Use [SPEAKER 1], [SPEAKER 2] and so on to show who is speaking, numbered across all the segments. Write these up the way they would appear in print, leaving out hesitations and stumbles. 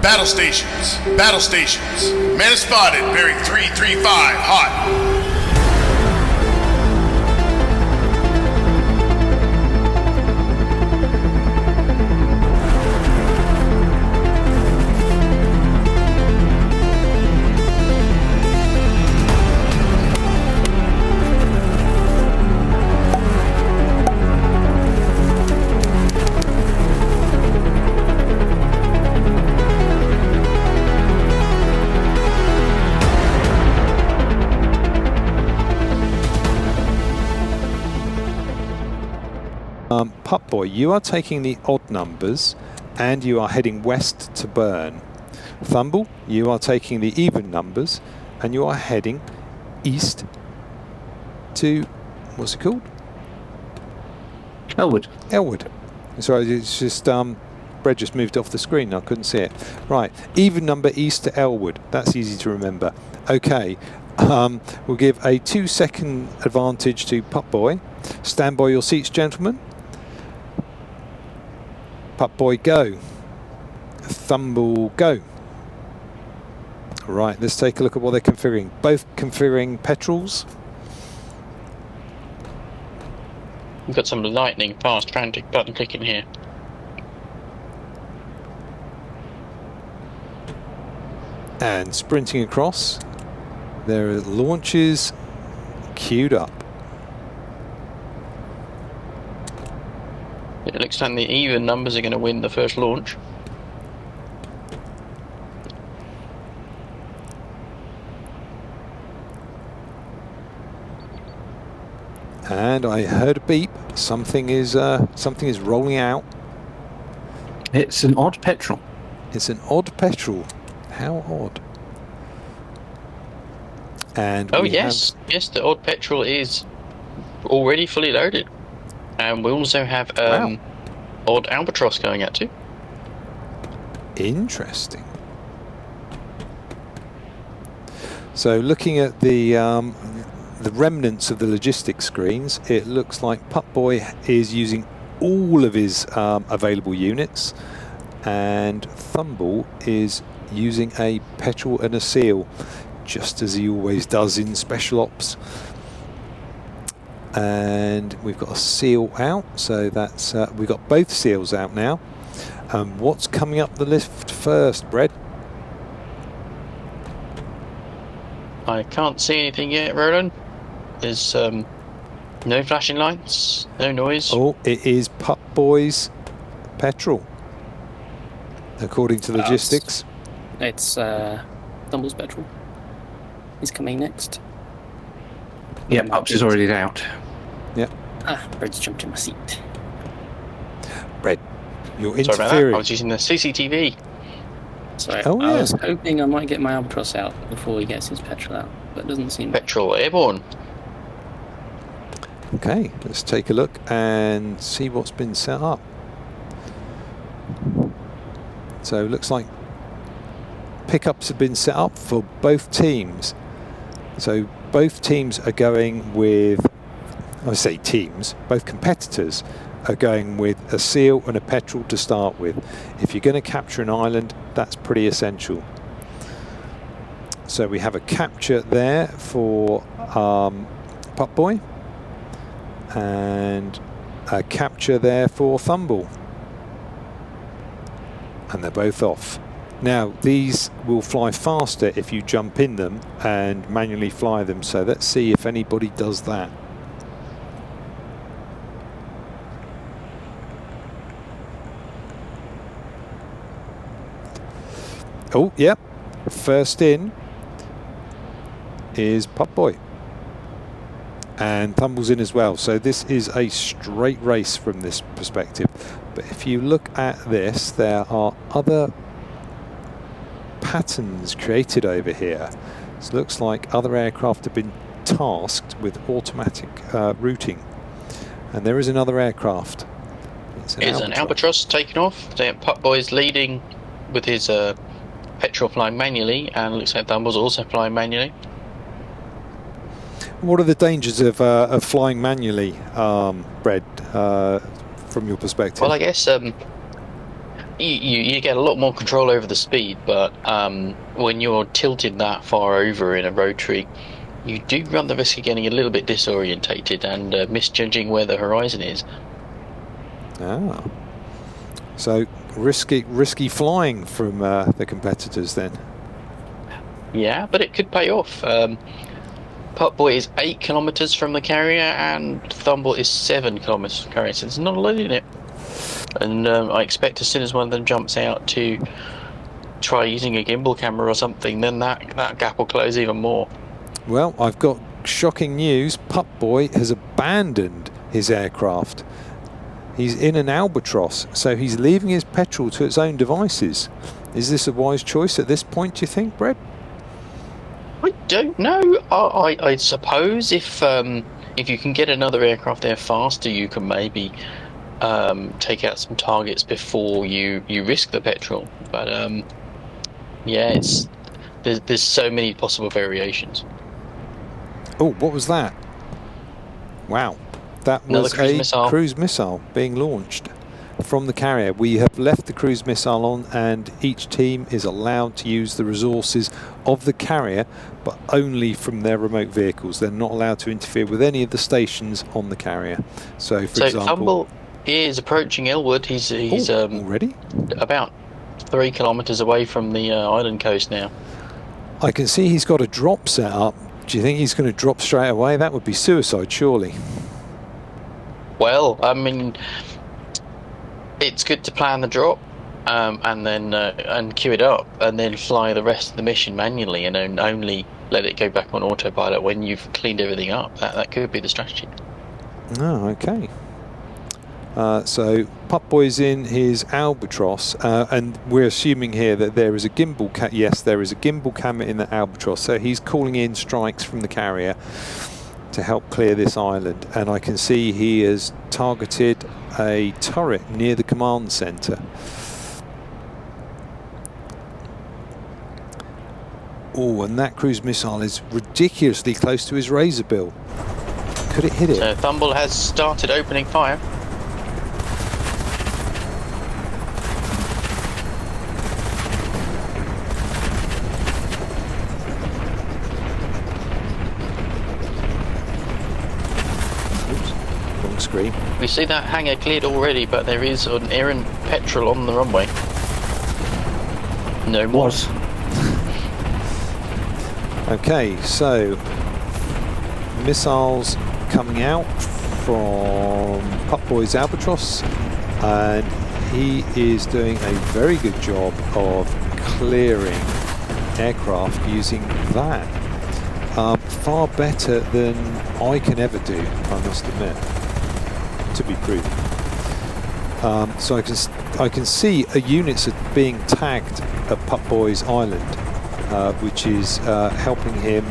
[SPEAKER 1] Battle stations. Battle stations. Man is spotted. Bearing 335. Hot.
[SPEAKER 2] Pupboy, you are taking the odd numbers and you are heading west to Burn. Thumble, you are taking the even numbers and you are heading east to, what's it called?
[SPEAKER 3] Elwood.
[SPEAKER 2] Elwood. Sorry, it's just, Brett just moved off the screen, I couldn't see it. Right, even number east to Elwood, that's easy to remember. Okay, we'll give a 2-second advantage to Pupboy. Stand by your seats, gentlemen. Pupboy, go. Thumble, go. Right, let's take a look at what they're configuring. Both configuring petrels.
[SPEAKER 4] We've got some lightning fast frantic button clicking here.
[SPEAKER 2] And sprinting across. There are launches queued up.
[SPEAKER 4] It looks like the even numbers are going to win the first launch.
[SPEAKER 2] And I heard a beep. Something is rolling out.
[SPEAKER 3] It's an odd petrel.
[SPEAKER 2] It's an odd petrel. How odd. And
[SPEAKER 4] oh yes, yes, the odd petrel is already fully loaded. And we also have
[SPEAKER 2] wow.
[SPEAKER 4] odd albatross going out too.
[SPEAKER 2] Interesting. So looking at the remnants of the logistics screens, it looks like Pupboy is using all of his available units, and Thumble is using a petrel and a seal, just as he always does in special ops. And we've got a seal out, so that's we've got both seals out now. What's coming up the list first, Brett?
[SPEAKER 4] I can't see anything yet, Roland. There's no flashing lights, no noise.
[SPEAKER 2] Oh, it is Pupboy's petrol, according to logistics.
[SPEAKER 5] It's Thumble's petrol. He's coming next.
[SPEAKER 3] Yeah, Pups is already out.
[SPEAKER 2] Yeah.
[SPEAKER 5] Ah, Bread's jumped in my seat.
[SPEAKER 2] Brett, you're
[SPEAKER 4] Sorry about that.
[SPEAKER 2] interfering.
[SPEAKER 4] I was using the CCTV.
[SPEAKER 5] Sorry,
[SPEAKER 2] Oh,
[SPEAKER 5] I
[SPEAKER 2] yeah.
[SPEAKER 5] was hoping I might get my albatross out before he gets his petrol out, but it doesn't seem.
[SPEAKER 4] Petrol airborne.
[SPEAKER 2] Okay, let's take a look and see what's been set up. So it looks like pickups have been set up for both teams. So both teams are going with, I say teams, both competitors are going with a seal and a petrol to start with. If you're going to capture an island, that's pretty essential. So we have a capture there for Pupboy and a capture there for Thumble. And they're both off. Now these will fly faster if you jump in them and manually fly them, so let's see if anybody does that. Oh, yep. First in is Pupboy. And Thumble's in as well. So this is a straight race from this perspective. But if you look at this, there are other patterns created over here. It looks like other aircraft have been tasked with automatic routing. And there is another aircraft. It's
[SPEAKER 4] an albatross taking off. Pupboy's leading with his petrol flying manually, and looks like Thumble's also flying manually.
[SPEAKER 2] What are the dangers of flying manually, Brett, from your perspective?
[SPEAKER 4] Well, I guess You get a lot more control over the speed, but when you're tilted that far over in a rotary, you do run the risk of getting a little bit disorientated and misjudging where the horizon is.
[SPEAKER 2] Ah. So risky flying from the competitors then.
[SPEAKER 4] Yeah, but it could pay off. Pupboy is 8 kilometers from the carrier, and Thumble is 7 kilometers from the carrier, so there's not a lot in it. And I expect as soon as one of them jumps out to try using a gimbal camera or something, then that gap will close even more.
[SPEAKER 2] Well, I've got shocking news. Pupboy has abandoned his aircraft. He's in an albatross, so he's leaving his petrol to its own devices. Is this a wise choice at this point, do you think, Brett?
[SPEAKER 4] I don't know. I suppose if you can get another aircraft there faster, you can maybe take out some targets before you risk the petrol. But yeah, there's so many possible variations.
[SPEAKER 2] Oh, what was that? Wow, that was a cruise missile being launched from the carrier. We have left the cruise missile on, and each team is allowed to use the resources of the carrier, but only from their remote vehicles. They're not allowed to interfere with any of the stations on the carrier. So, for example,
[SPEAKER 4] Thumble is approaching Elwood. He's
[SPEAKER 2] already
[SPEAKER 4] about 3 kilometers away from the island coast now.
[SPEAKER 2] I can see he's got a drop set up. Do you think he's going to drop straight away? That would be suicide, surely.
[SPEAKER 4] Well, I mean, it's good to plan the drop and then and queue it up and then fly the rest of the mission manually and only let it go back on autopilot when you've cleaned everything up. That could be the strategy.
[SPEAKER 2] Oh, okay. So Pupboy's in his albatross, and we're assuming here that there is a gimbal yes, there is a gimbal camera in the albatross, so he's calling in strikes from the carrier to help clear this island, and I can see he has targeted a turret near the command center. Oh, and that cruise missile is ridiculously close to his razor bill. Could it hit it?
[SPEAKER 4] So Thumble has started opening fire.
[SPEAKER 2] Screen.
[SPEAKER 4] We see that hangar cleared already, but there is an errant petrol on the runway. No more.
[SPEAKER 2] Okay, so missiles coming out from Pupboy's albatross, and he is doing a very good job of clearing aircraft using that. Far better than I can ever do, I must admit. To be proven. So I can see units are being tagged at Pupboy's island, which is helping him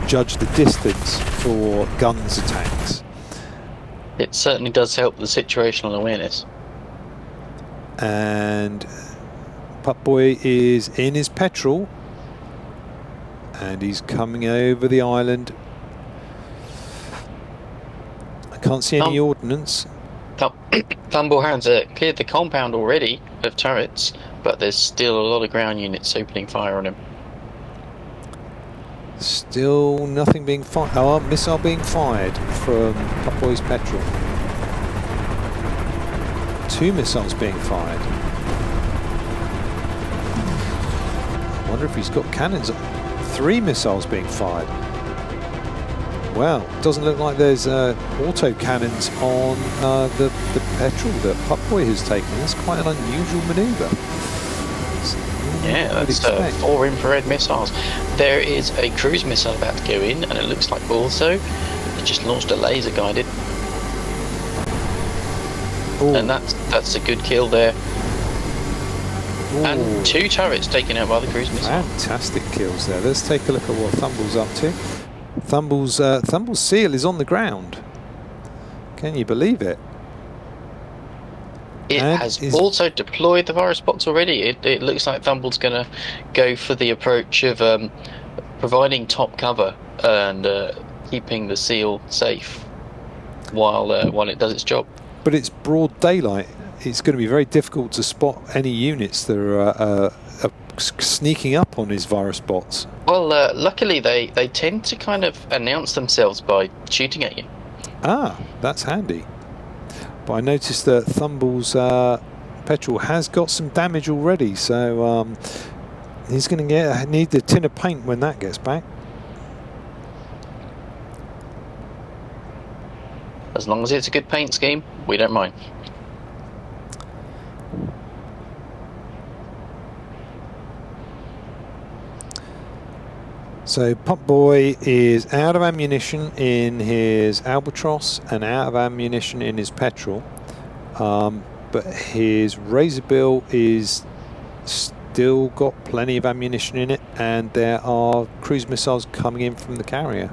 [SPEAKER 2] judge the distance for guns attacks.
[SPEAKER 4] It certainly does help the situational awareness.
[SPEAKER 2] And Pupboy is in his petrol, and he's coming over the island. Can't see any ordnance.
[SPEAKER 4] Thumble has cleared the compound already of turrets, but there's still a lot of ground units opening fire on him.
[SPEAKER 2] Still nothing being fired. Oh, a missile being fired from Pupboy's petrol. 2 missiles being fired. I wonder if he's got cannons. 3 missiles being fired. Well, doesn't look like there's auto cannons on the petrol that Pupboy has taken. That's quite an unusual manoeuvre.
[SPEAKER 4] Yeah, that's 4 infrared missiles. There is a cruise missile about to go in, and it looks like also it just launched a laser guided. Ooh. And that's a good kill there. Ooh. And 2 turrets taken out by the cruise missile.
[SPEAKER 2] Fantastic kills there. Let's take a look at what Thumble's up to. Thumble's seal is on the ground. Can you believe it?
[SPEAKER 4] It has also deployed the virus box already. It looks like Thumble's going to go for the approach of providing top cover and keeping the seal safe while it does its job.
[SPEAKER 2] But it's broad daylight. it's going to be very difficult to spot any units that are sneaking up on his virus bots.
[SPEAKER 4] Well, luckily they tend to kind of announce themselves by shooting at you.
[SPEAKER 2] Ah, that's handy. But I noticed that Thumble's petrol has got some damage already, so he's going to need the tin of paint when that gets back.
[SPEAKER 4] As long as it's a good paint scheme, we don't mind.
[SPEAKER 2] So Pupboy is out of ammunition in his Albatross and out of ammunition in his petrol, but his Razorbill is still got plenty of ammunition in it, and there are cruise missiles coming in from the carrier.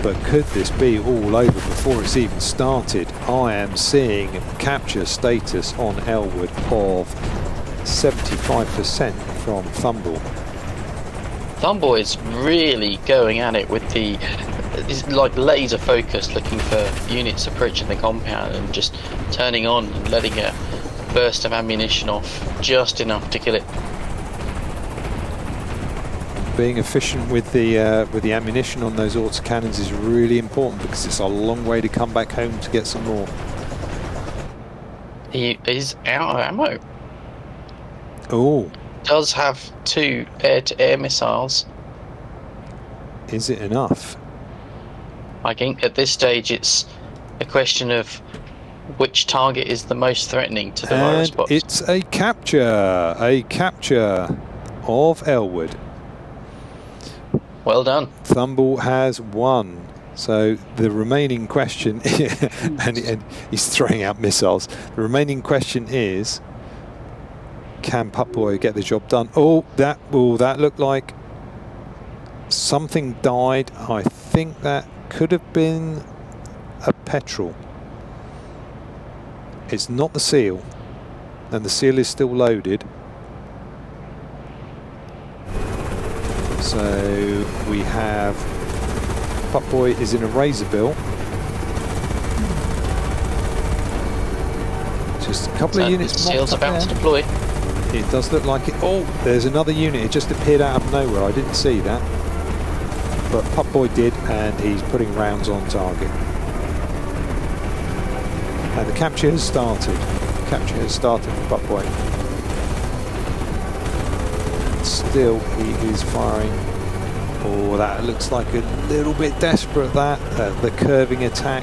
[SPEAKER 2] But could this be all over before it's even started? I am seeing capture status on Elwood of 75% from Thumble.
[SPEAKER 4] Thumble is really going at it with he's like laser focused, looking for units approaching the compound and just turning on and letting a burst of ammunition off, just enough to kill it.
[SPEAKER 2] Being efficient with the ammunition on those autocannons is really important, because it's a long way to come back home to get some more.
[SPEAKER 4] He is out of ammo.
[SPEAKER 2] Oh,
[SPEAKER 4] Does have 2 air-to-air missiles.
[SPEAKER 2] is it enough?
[SPEAKER 4] I think at this stage it's a question of which target is the most threatening to the virus
[SPEAKER 2] And
[SPEAKER 4] bots.
[SPEAKER 2] it's a capture of Elwood.
[SPEAKER 4] Well done.
[SPEAKER 2] Thumble has won. So the remaining question, and he's throwing out missiles. The remaining question is, can Pupboy get the job done? Oh, that looked like something died. I think that could have been a petrol. It's not the seal, and the seal is still loaded. So we have Pupboy is in a Razorbill. Just a couple of units.
[SPEAKER 4] Seal's
[SPEAKER 2] mocked up
[SPEAKER 4] about to
[SPEAKER 2] there.
[SPEAKER 4] deploy.
[SPEAKER 2] It does look like it. Oh, there's another unit. It just appeared out of nowhere. I didn't see that. But Pupboy did, and he's putting rounds on target. And the capture has started. Capture has started for Pupboy. Still, he is firing. Oh, that looks like a little bit desperate, that the curving attack.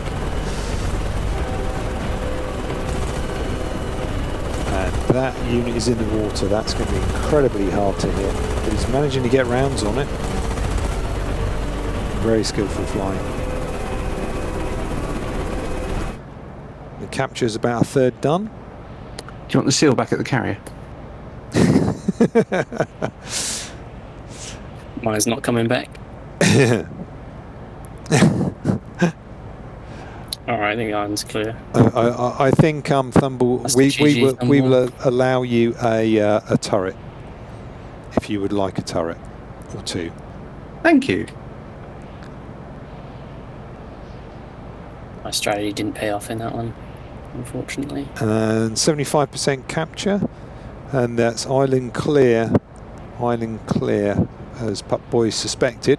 [SPEAKER 2] And that unit is in the water. That's going to be incredibly hard to hit. But he's managing to get rounds on it. Very skillful flying. The capture is about a third done.
[SPEAKER 3] Do you want the seal back at the carrier?
[SPEAKER 5] Mine's not coming back. Alright, I think iron's clear.
[SPEAKER 2] I think Thumble,
[SPEAKER 5] That's
[SPEAKER 2] we
[SPEAKER 5] GG,
[SPEAKER 2] will allow you a turret, if you would like a turret or 2.
[SPEAKER 3] Thank you.
[SPEAKER 5] My strategy didn't pay off in that one, unfortunately.
[SPEAKER 2] And 75% capture, and that's island clear. Island clear, as Pupboy suspected.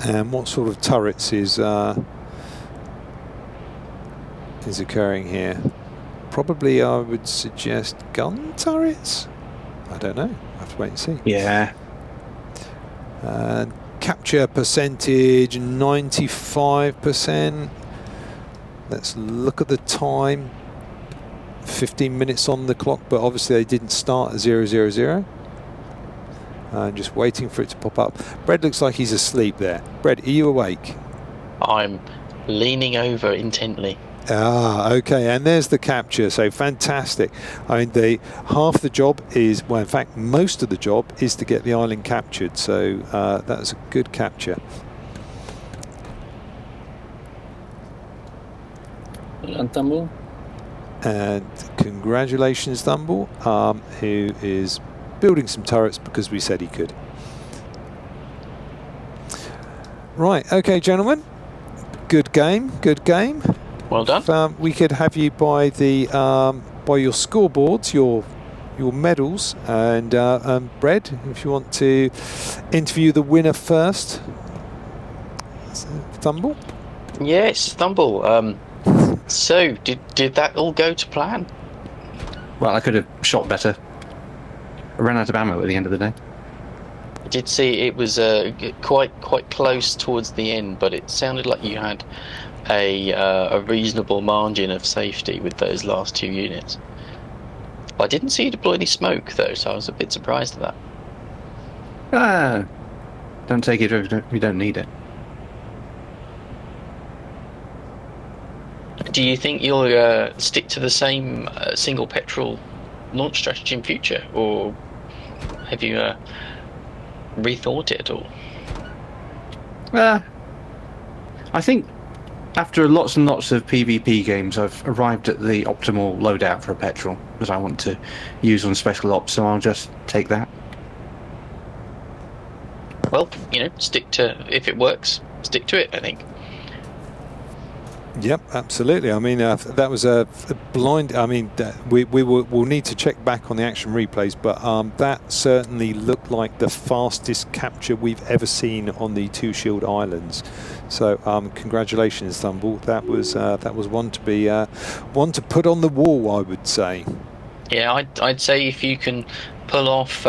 [SPEAKER 2] And what sort of turrets is occurring here? Probably, I would suggest gun turrets. I don't know. I have to wait and see.
[SPEAKER 3] Yeah.
[SPEAKER 2] And capture percentage 95%. Let's look at the time. 15 minutes on the clock, but obviously they didn't start at 000. I'm just waiting for it to pop up. Brett looks like he's asleep there. Brett, are you awake?
[SPEAKER 4] I'm leaning over intently.
[SPEAKER 2] Ah, okay, and there's the capture, so fantastic. I mean, half the job is, well, in fact, most of the job is to get the island captured, so that's a good capture.
[SPEAKER 5] Well done, Thumble.
[SPEAKER 2] And congratulations, Thumble, who is building some turrets because we said he could. Right, okay, gentlemen. Good game, good game.
[SPEAKER 4] Well done.
[SPEAKER 2] We could have you by the by your scoreboards, your medals, and Bread, if you want to interview the winner first. Thumble?
[SPEAKER 4] Yes, Thumble. So, did that all go to plan?
[SPEAKER 3] Well, I could have shot better. I ran out of ammo at the end of the day.
[SPEAKER 4] I did see it was quite close towards the end, but it sounded like you had a reasonable margin of safety with those last 2 units. I didn't see you deploy any smoke though, so I was a bit surprised at that.
[SPEAKER 3] Don't take it if you don't need it.
[SPEAKER 4] Do you think you'll stick to the same single petrol launch strategy in future, or have you rethought it at all?
[SPEAKER 3] I think after lots and lots of PvP games, I've arrived at the optimal loadout for a petrol that I want to use on special ops, so I'll just take that.
[SPEAKER 4] Well, stick to, if it works, stick to it, I think.
[SPEAKER 2] Yep, absolutely. I mean, that was a blind. I mean, we'll need to check back on the action replays, but that certainly looked like the fastest capture we've ever seen on the 2 Shield Islands. So, congratulations, Thumble. That was one to be one to put on the wall, I would say.
[SPEAKER 4] Yeah, I'd say if you can pull off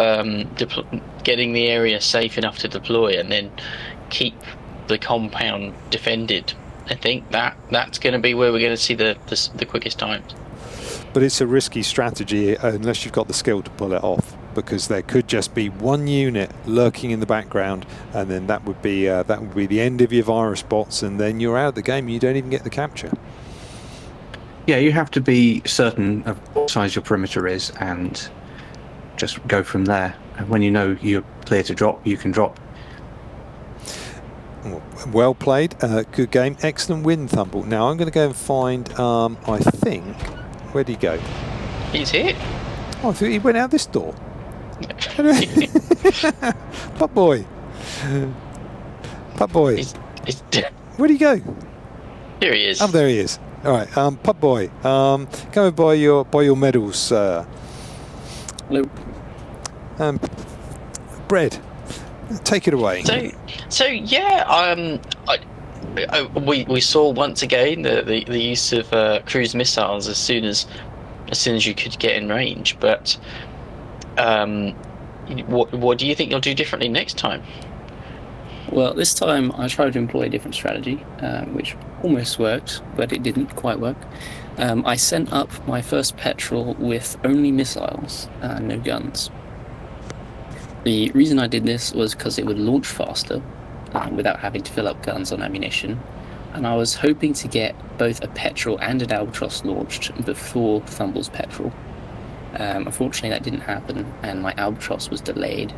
[SPEAKER 4] getting the area safe enough to deploy and then keep the compound defended, I think that's going to be where we're going to see the quickest times.
[SPEAKER 2] But it's a risky strategy unless you've got the skill to pull it off, because there could just be one unit lurking in the background, and then that would be the end of your virus bots, and then you're out of the game. You don't even get the capture.
[SPEAKER 3] Yeah, you have to be certain of what size your perimeter is, and just go from there. And when you know you're clear to drop, you can drop.
[SPEAKER 2] Well played, good game, excellent win, Thumble. Now I'm going to go and find, I think, where'd he go?
[SPEAKER 4] He's here.
[SPEAKER 2] Oh, I thought he went out this door. Pupboy. Pupboy. Where'd he go?
[SPEAKER 4] Here he is.
[SPEAKER 2] Oh, there he is. All right, Pupboy, come and buy your medals, sir.
[SPEAKER 5] Hello.
[SPEAKER 2] Bread, take it away.
[SPEAKER 4] So yeah, we saw once again the use of cruise missiles as soon as you could get in range. But what do you think you'll do differently next time?
[SPEAKER 5] Well, this time I tried to employ a different strategy, which almost worked, but it didn't quite work. I sent up my first petrol with only missiles, no guns. The reason I did this was because it would launch faster without having to fill up guns on ammunition, and I was hoping to get both a petrol and an albatross launched before Thumble's petrol. Unfortunately that didn't happen, and my albatross was delayed.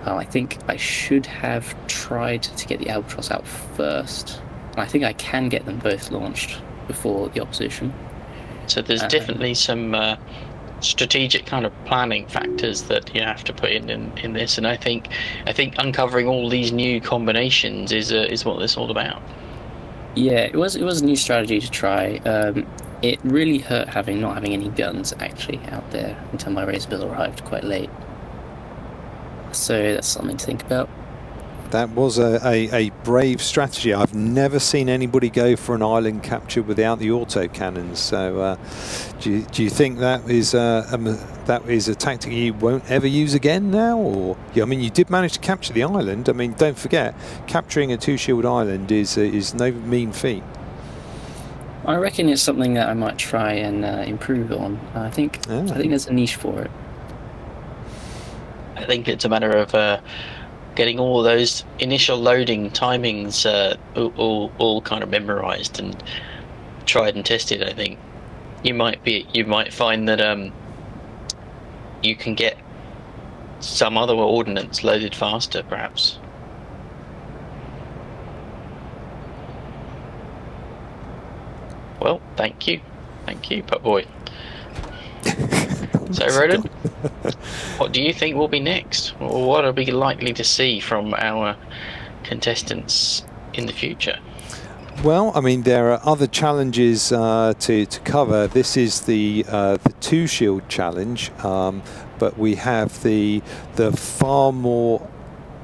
[SPEAKER 5] I think I should have tried to get the albatross out first, and I think I can get them both launched before the opposition.
[SPEAKER 4] So there's definitely some strategic kind of planning factors that you have to put in this, and I think uncovering all these new combinations is what this is all about.
[SPEAKER 5] Yeah, it was a new strategy to try. It really hurt not having any guns actually out there until my razor bill arrived quite late. So that's something to think about.
[SPEAKER 2] That was a brave strategy. I've never seen anybody go for an island capture without the autocannons. So do you think that is a tactic you won't ever use again now? Or I mean, you did manage to capture the island. I mean, don't forget, capturing a 2-shield island is no mean feat.
[SPEAKER 5] I reckon it's something that I might try and improve on. I think there's a niche for it.
[SPEAKER 4] I think it's a matter of getting all those initial loading timings all kind of memorized and tried and tested. I think you might find that you can get some other ordnance loaded faster, perhaps. Well, thank you. Thank you, Pupboy. So, Roland, what do you think will be next? Or what are we likely to see from our contestants in the future?
[SPEAKER 2] Well, I mean, there are other challenges to cover. This is the 2 shield challenge, but we have the far more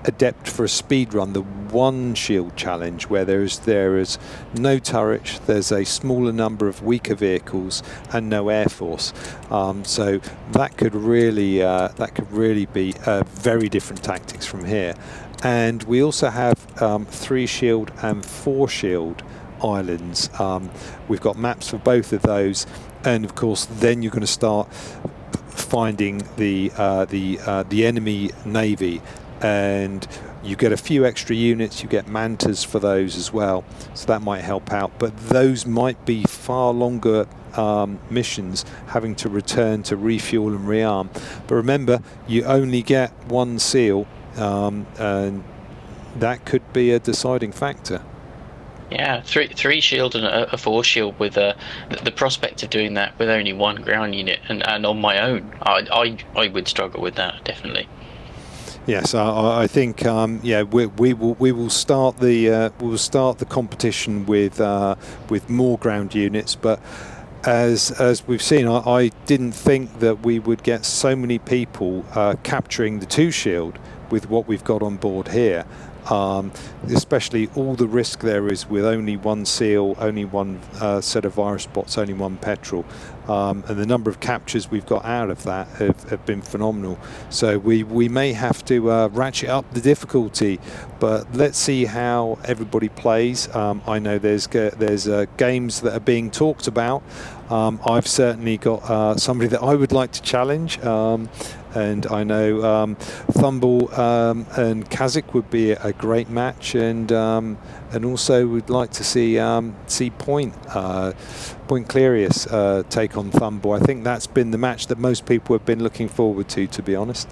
[SPEAKER 2] adept for a speed run, the 1 shield challenge, where there is no turret, there's a smaller number of weaker vehicles, and no air force. So that could really be very different tactics from here. And we also have 3 shield and 4 shield islands. We've got maps for both of those, and of course then you're going to start finding the enemy navy, and you get a few extra units. You get mantas for those as well, so that might help out, but those might be far longer missions, having to return to refuel and rearm. But remember, you only get 1 seal, and that could be a deciding factor.
[SPEAKER 4] Yeah, 3 shield and a 4 shield with the prospect of doing that with only 1 ground unit and on my own, I would struggle with that, definitely.
[SPEAKER 2] Yes, I think yeah, we will start the competition with more ground units, but as we've seen, I didn't think that we would get so many people capturing the 2 shield with what we've got on board here. Especially all the risk there is with only 1 seal, only 1 set of virus bots, only 1 petrol, and the number of captures we've got out of that have been phenomenal. So we may have to ratchet up the difficulty, but let's see how everybody plays. I know there's games that are being talked about. I've certainly got somebody that I would like to challenge. And I know Thumble and Kazik would be a great match, and also would like to see Point Clerius take on Thumble. I think that's been the match that most people have been looking forward to be honest.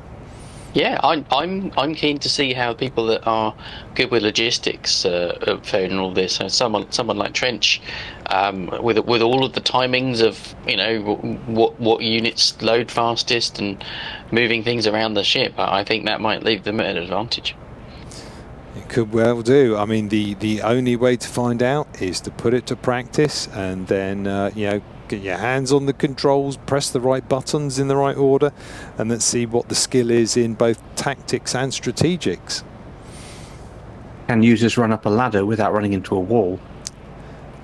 [SPEAKER 4] Yeah, I'm keen to see how people that are good with logistics fare in all this. So someone like Trench, with all of the timings of what units load fastest and moving things around the ship, I think that might leave them at an advantage.
[SPEAKER 2] It could well do. I mean, the only way to find out is to put it to practice, and then get your hands on the controls, press the right buttons in the right order, and let's see what the skill is in both tactics and strategics.
[SPEAKER 3] Can users run up a ladder without running into a wall?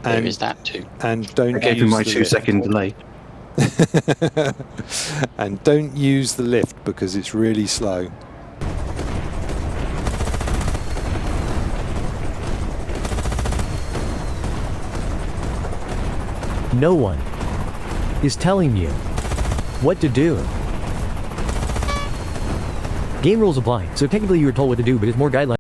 [SPEAKER 4] There is that too.
[SPEAKER 2] And don't
[SPEAKER 3] I gave him
[SPEAKER 2] use
[SPEAKER 3] my
[SPEAKER 2] the
[SPEAKER 3] 2-second delay.
[SPEAKER 2] and don't use the lift because it's really slow.
[SPEAKER 6] No one is telling you what to do. Game rules apply, so technically you were told what to do, but it's more guidelines.